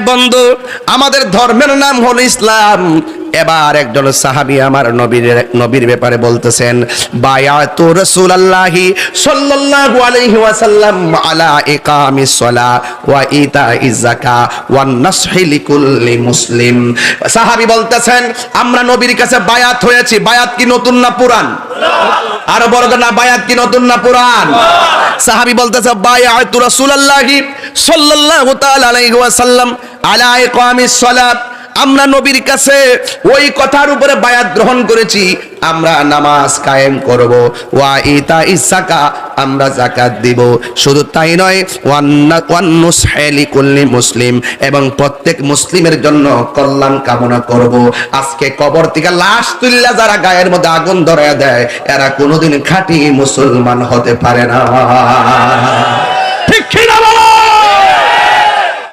বন্ধু, আমাদের ধর্মের নাম হলো ইসলাম। এবার একজন সাহাবী আমার নবীর ব্যাপারে বলতেছেন, বায়াতু রাসূলুল্লাহি সাল্লাল্লাহু আলাইহি ওয়াসাল্লাম আলা ইকামিস সালাহ ওয়া ইতাইজ যাকাত ওয়ান নাসহি লিকুল্লি মুসলিম। সাহাবী বলতেছেন, আমরা নবীর কাছে বায়াত হয়েছি। বায়াত কি নতুন না পুরান? আর বড় না, বায়াত কি নতুন না পুরান? সাহাবী বলতেছে, বায়াতু রাসূলুল্লাহি সাল্লাল্লাহু তাআলা আলাইহি ওয়াসাল্লাম আলা ইকামিস সালাত, আমরা নবীর কাছে ওই কথার উপরে বায়াত গ্রহণ করেছি, আমরা নামাজ কায়েম করব, ওয়া ইতাইজ যাকাত, আমরা যাকাত দিব। শুধু তাই নয়, ওয়ান নুসহি লিকুল্লি মুসলিম, এবং প্রত্যেক মুসলিমের জন্য কল্যাণ কামনা করব। আজকে কবর থেকে লাশ তুললা যারা গায়ের মধ্যে আগুন ধরায় দেয়, এরা কোনোদিন খাঁটি মুসলমান হতে পারে না। ঠিক কি না?